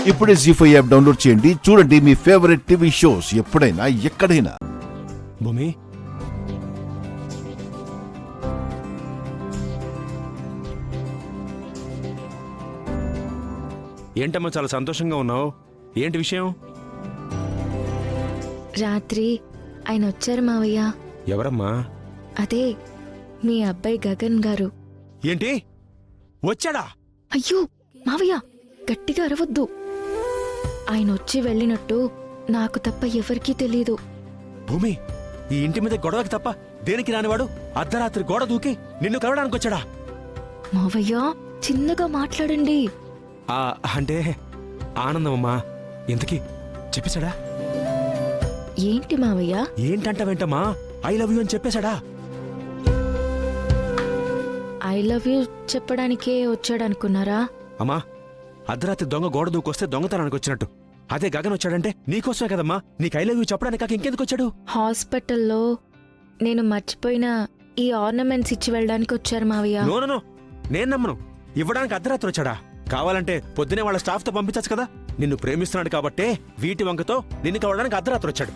ఇప్పుడే జీ5 app download చేయండి. చూడండి మీ ఫేవరెట్ టీవీ షోస్ ఎప్పుడైనా ఎక్కడైనా. భూమి, ఏంటమ్మా చాలా సంతోషంగా ఉన్నావు? ఏంటి విషయం? రాత్రి ఆయన వచ్చారు మావయ్య. ఎవరమ్మా? అదే మీ అబ్బాయి గగన్ గారు. ఏంటి వచ్చాడా? అయ్యో మావయ్య, గట్టిగా అరవద్దు. ఆయన వచ్చి వెళ్ళినట్టు నాకు తప్ప ఎవరికీ తెలీదు. భూమి, ఈ ఇంటి మీద గొడవకి తప్ప దేనికి రానివాడు అర్ధరాత్రి గోడ దూకి నిన్ను కలవడానికి వచ్చాడా? మావయ్య చిన్నగా మాట్లాడండి. అంటే ఆనందమమ్మా. ఇంతకీ చెప్పేశాడా? ఏంటి మావయ్య? ఏంటంటావేంటమ్మా? ఐ లవ్ యూ అని చెప్పేశాడా? ఐ లవ్ యూ చెప్పడానికే వచ్చాడనుకున్నారా? అమ్మా, అర్ధరాత్రి దొంగ గోడ దూకొస్తే దొంగతనానికి వచ్చినట్టు అదే గగన్ వచ్చాడంటే నీకోసమే కదమ్మా. నీకు ఐ లవ్ యూ చెప్పడానికి కాక ఇంకెందుకు వచ్చాడు? హాస్పిటల్లో నేను మర్చిపోయిన ఈ ఆర్నమెంట్స్ ఇచ్చి వెళ్ళడానికి వచ్చారు మావయ్య. నో, నేను నమ్మను. ఇవ్వడానికి అర్ధరాత్రి వచ్చాడా? కావాలంటే పొద్దునే వాళ్ళ స్టాఫ్తో పంపించచ్చు కదా. నిన్ను ప్రేమిస్తున్నాడు కాబట్టే వీటి వంకతో నిన్ను కావడానికి అర్ధరాత్రి వచ్చాడు.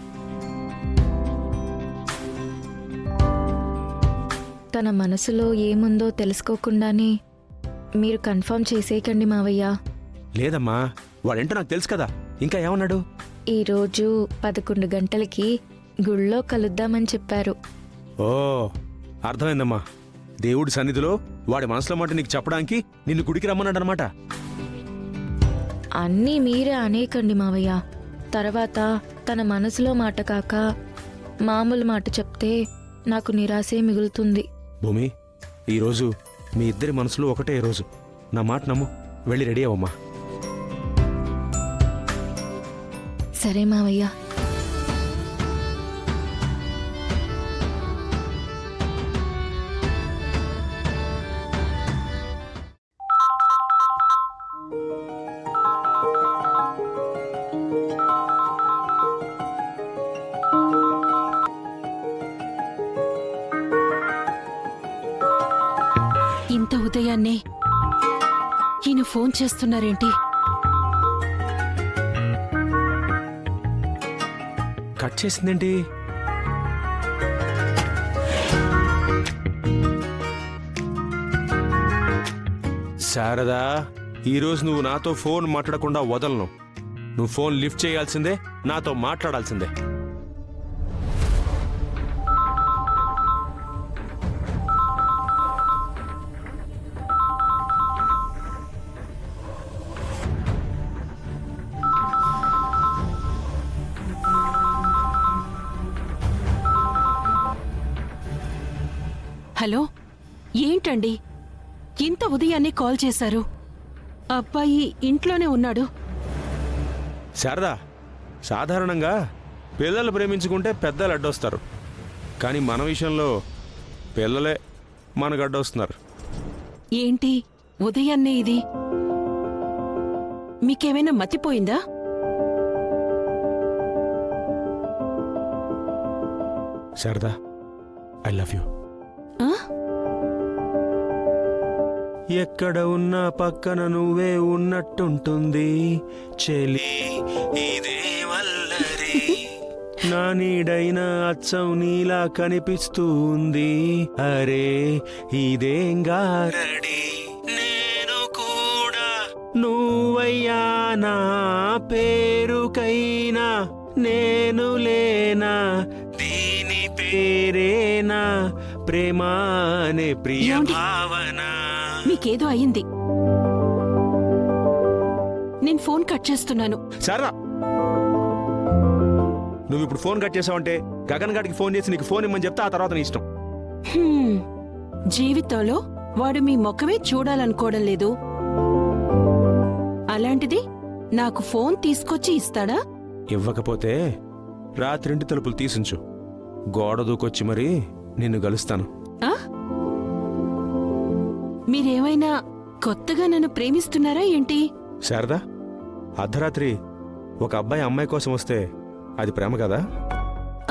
తన మనసులో ఏముందో తెలుసుకోకుండానే మీరు కన్ఫర్మ్ చేసేయకండి మావయ్య. లేదమ్మా, వాడేంటో నాకు తెలుసు కదా. ఇంకా ఏమన్నాడు? ఈరోజు 11 గంటలకి గుళ్ళో కలుద్దామని చెప్పారు. ఓ, అర్థమైందమ్మా. దేవుడి సన్నిధిలో వాడి మనసులో మాట నీకు చెప్పడానికి నిన్ను గుడికి రమ్మన్నాడనమాట. అన్నీ మీరే అనేకండి మావయ్య. తర్వాత తన మనసులో మాట కాక మామూలు మాట చెప్తే నాకు నిరాశే మిగులుతుంది. భూమి, ఈరోజు మీ ఇద్దరి మనసులో ఒకటే రోజు. నా మాట నమ్ము. వెళ్ళి రెడీ అవ్వమ్మా. సరే మావయ్య. ఇంత ఉదయాన్నే ఈయన ఫోన్ చేస్తున్నారేంటి? కట్ చేసిందేంటి? శారదా, ఈరోజు నువ్వు నాతో ఫోన్ మాట్లాడకుండా వదలను. నువ్వు ఫోన్ లిఫ్ట్ చేయాల్సిందే, నాతో మాట్లాడాల్సిందే. హలో, ఏంటండి ఇంత ఉదయాన్నే కాల్ చేశారు? అబ్బాయి ఇంట్లోనే ఉన్నాడు. శారదా, సాధారణంగా పిల్లలు ప్రేమించుకుంటే పెద్దలు అడ్డొస్తారు. కానీ మన విషయంలో పిల్లలే మనకు అడ్డొస్తున్నారు. ఏంటి ఉదయాన్నే ఇది? మీకేమైనా మతిపోయిందా? Sharada, I love you. ఆ? ఎక్కడ ఉన్నా పక్కన నువ్వే ఉన్నట్టుంటుంది చెలి, ఇదే వల్లరి. నా నీడైన అచ్చం నీలా కనిపిస్తూ ఉంది. అరే ఇదేం గారడి. నేను కూడా నువ్వయ్యా నా పేరుకైనా నేను లేనా, దీని పేరేనా ప్రేమానే ప్రియ ఏమండి? భావన. మీకేదో అయింది. నేను ఫోన్ కట్ చేస్తున్నాను. సరే, నువ్వు ఇప్పుడు ఫోన్ కట్ చేసావంటే గగన్ గారికి ఫోన్ చేసి నీకు ఫోన్ ఇమ్మని చెప్తే ఆ తర్వాత నీ ఇష్టం. జీవితంలో వాడు మీ ముఖమే చూడాలనుకోవడం లేదు. అలాంటిది నాకు ఫోన్ తీసుకొచ్చి ఇస్తాడా? ఇవ్వకపోతే రాత్రింటి తలుపులు తీసించు. గోడ దూకొచ్చి మరీ నిన్ను గలుస్తాను. ఆ? మీరేమైనా కొత్తగా నన్ను ప్రేమిస్తున్నారా ఏంటి? శారదా, అర్ధరాత్రి ఒక అబ్బాయి అమ్మాయి కోసం వస్తే అది ప్రేమ కదా?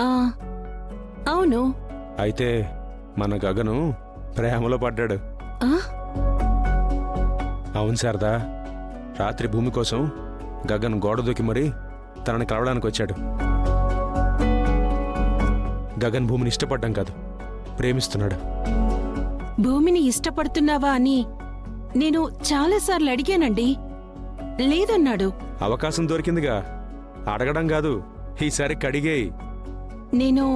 ఆ, అవును. అయితే మన గగను ప్రేమలో పడ్డాడు. ఆ? అవును శారదా, రాత్రి భూమి కోసం గగన్ గోడ దూకి మరీ తనని కలవడానికి వచ్చాడు. గగన్ భూమిని ఇష్టపడ్డం కాదు, ప్రేమిస్తున్నాడు. భూమిని ఇష్టపడుతున్నావా అని నేను చాలాసార్లు అడిగానండి. లేదన్నాడు. అవకాశం దొరికిందిగా, అడగడం కాదు, ఈసారి కడిగేయి. నేను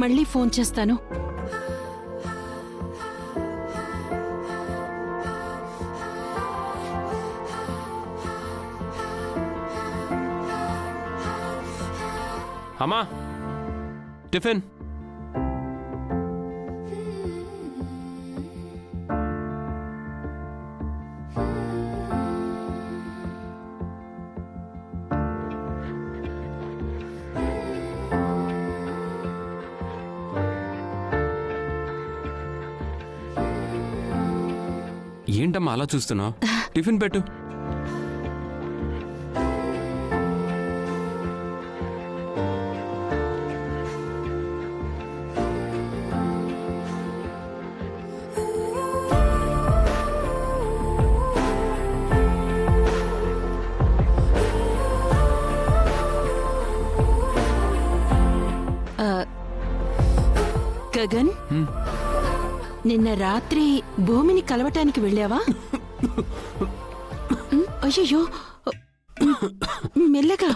మళ్ళీ ఫోన్ చేస్తాను. అమ్మా, టిఫిన్. ఏంటమ్మా అలా చూస్తున్నావు? టిఫిన్ పెట్టు. గగన్, నిన్న రాత్రి భూమిని కలవటానికి వెళ్ళావా? అయ్యో, మెల్లగా.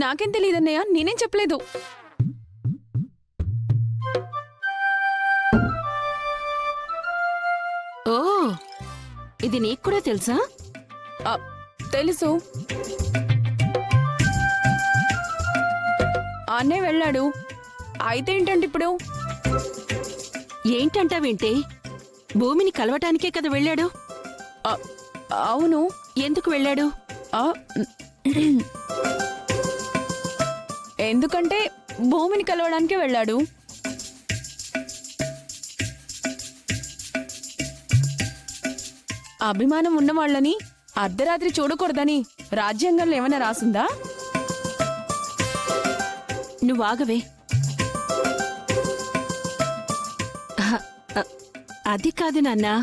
నాకేం తెలియదన్నయ్య, నేనేం చెప్పలేదు. ఓ, ఇది నీకు కూడా తెలుసా? తెలుసు, అన్నే వెళ్ళాడు. అయితే ఏంటంటే ఇప్పుడు ఏంటంటావేంటే? భూమిని కలవటానికే కదా వెళ్ళాడు. అవును. ఎందుకు వెళ్ళాడు? ఆ, ఎందుకంటే భూమిని కలవడానికే వెళ్ళాడు. అభిమానం ఉన్న వాళ్ళని అర్ధరాత్రి చూడకూడదని రాజ్యాంగంలో ఏమైనా రాసిందా? నువ్వాగవే. అది కాదు నాన్నా,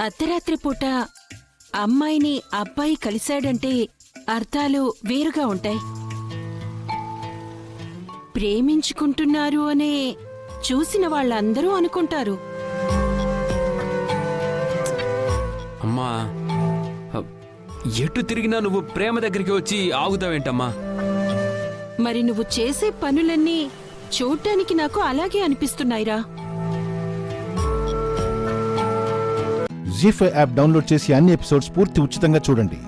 అర్ధరాత్రి పూట అమ్మాయిని అబ్బాయి కలిశాడంటే అర్థాలు వేరుగా ఉంటాయి. ప్రేమించుకుంటున్నారు అనే చూసిన వాళ్ళందరూ అనుకుంటారు. అమ్మా, ఎటు తిరిగినా నువ్వు ప్రేమ దగ్గరికి వచ్చి ఆగుతావేంటమ్మా? మరి నువ్వు చేసే పనులన్నీ చూడ్డానికి నాకు అలాగే అనిపిస్తున్నాయిరా. జీ5 యాప్ డౌన్లోడ్ చేసి అన్ని ఎపిసోడ్స్ పూర్తి ఉచితంగా చూడండి.